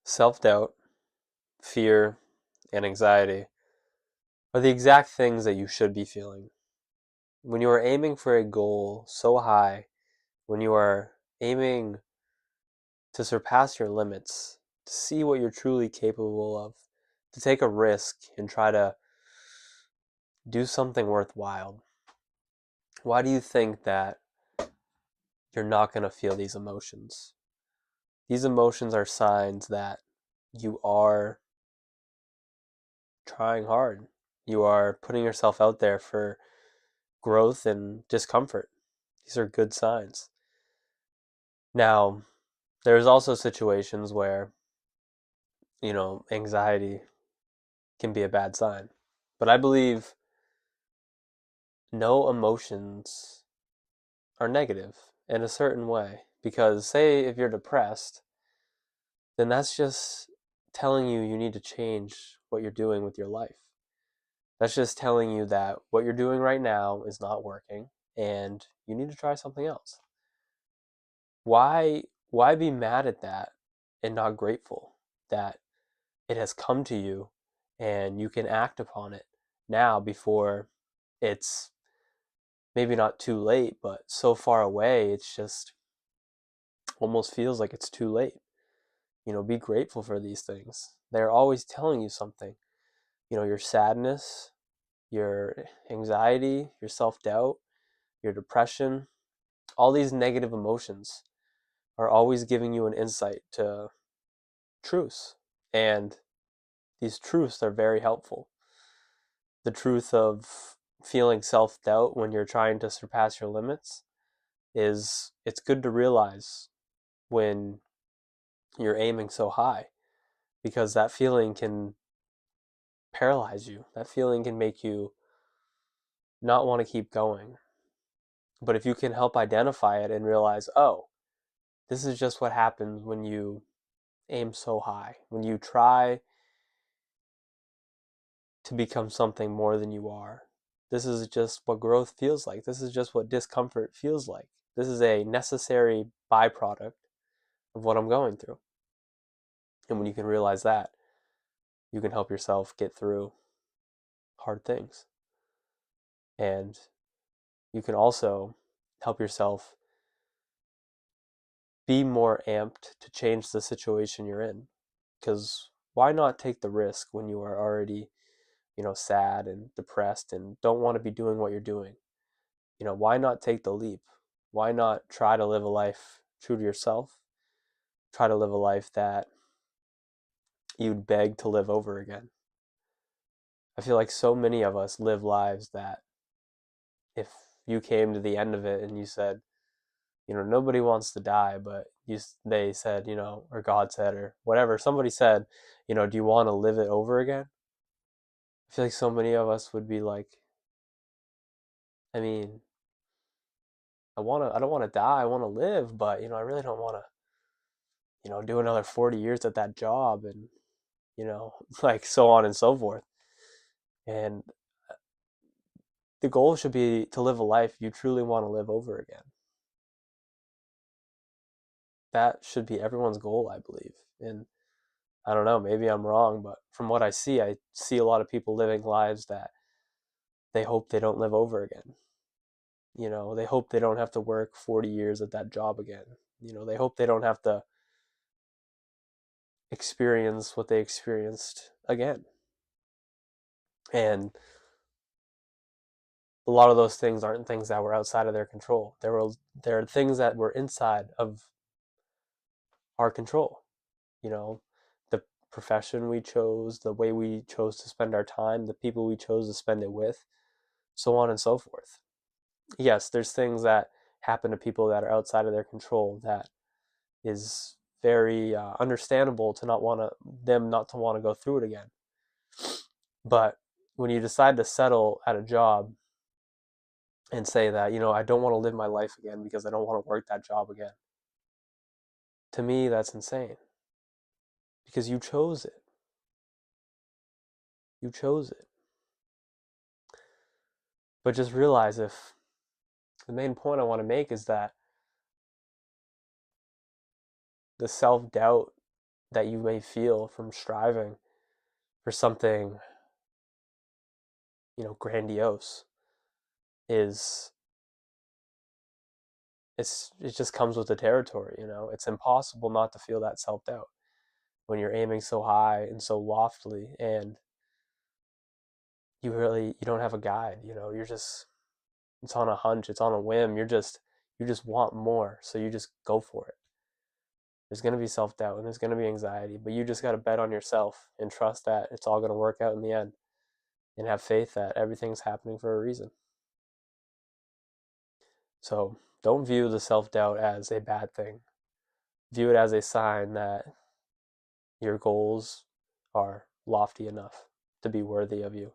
Self-doubt, fear, and anxiety are the exact things that you should be feeling. When you are aiming for a goal so high, when you are aiming to surpass your limits, to see what you're truly capable of, to take a risk and try to do something worthwhile, why do you think that you're not going to feel these emotions? These emotions are signs that you are trying hard. You are putting yourself out there for growth and discomfort. These are good signs. Now, there's also situations where, anxiety can be a bad sign. But I believe no emotions are negative in a certain way. Because, say, if you're depressed, then that's just telling you you need to change what you're doing with your life. That's just telling you that what you're doing right now is not working and you need to try something else. Why be mad at that and not grateful that it has come to you and you can act upon it now before it's maybe not too late, but so far away, it's just almost feels like it's too late. Be grateful for these things. They're always telling you something. Your sadness, your anxiety, your self doubt, your depression, all these negative emotions are always giving you an insight to truths. And these truths are very helpful. The truth of feeling self doubt when you're trying to surpass your limits is it's good to realize when you're aiming so high because that feeling can paralyze you. That feeling can make you not want to keep going. But if you can help identify it and realize, oh, this is just what happens when you aim so high, when you try to become something more than you are. This is just what growth feels like. This is just what discomfort feels like. This is a necessary byproduct of what I'm going through. And when you can realize that, you can help yourself get through hard things. And you can also help yourself be more amped to change the situation you're in. Because why not take the risk when you are already, sad and depressed and don't want to be doing what you're doing? Why not take the leap? Why not try to live a life true to yourself? Try to live a life that you'd beg to live over again. I feel like so many of us live lives that if you came to the end of it and you said, nobody wants to die, but they said, or God said, or whatever, somebody said, do you want to live it over again? I feel like so many of us would be like, I mean, I don't want to die, I want to live, but, I really don't want to, do another 40 years at that job and, like so on and so forth. And the goal should be to live a life you truly want to live over again. That should be everyone's goal, I believe. And I don't know, maybe I'm wrong, but from what I see a lot of people living lives that they hope they don't live over again. They hope they don't have to work 40 years at that job again. They hope they don't have to experience what they experienced again. And a lot of those things aren't things that were outside of their control. There are things that were inside of our control. The profession we chose, the way we chose to spend our time, the people we chose to spend it with, so on and so forth. Yes, there's things that happen to people that are outside of their control that is very understandable to not to want to go through it again. But when you decide to settle at a job and say that, I don't want to live my life again because I don't want to work that job again, to me, that's insane because you chose it. You chose it. But just realize if the main point I want to make is that the self doubt that you may feel from striving for something, grandiose is it just comes with the territory. It's impossible not to feel that self-doubt when you're aiming so high and so loftily, and you don't have a guide. You're just, it's on a hunch, it's on a whim. You just want more, so you just go for it. There's going to be self-doubt and there's going to be anxiety, but you just got to bet on yourself and trust that it's all going to work out in the end, and have faith that everything's happening for a reason. So don't view the self-doubt as a bad thing. View it as a sign that your goals are lofty enough to be worthy of you.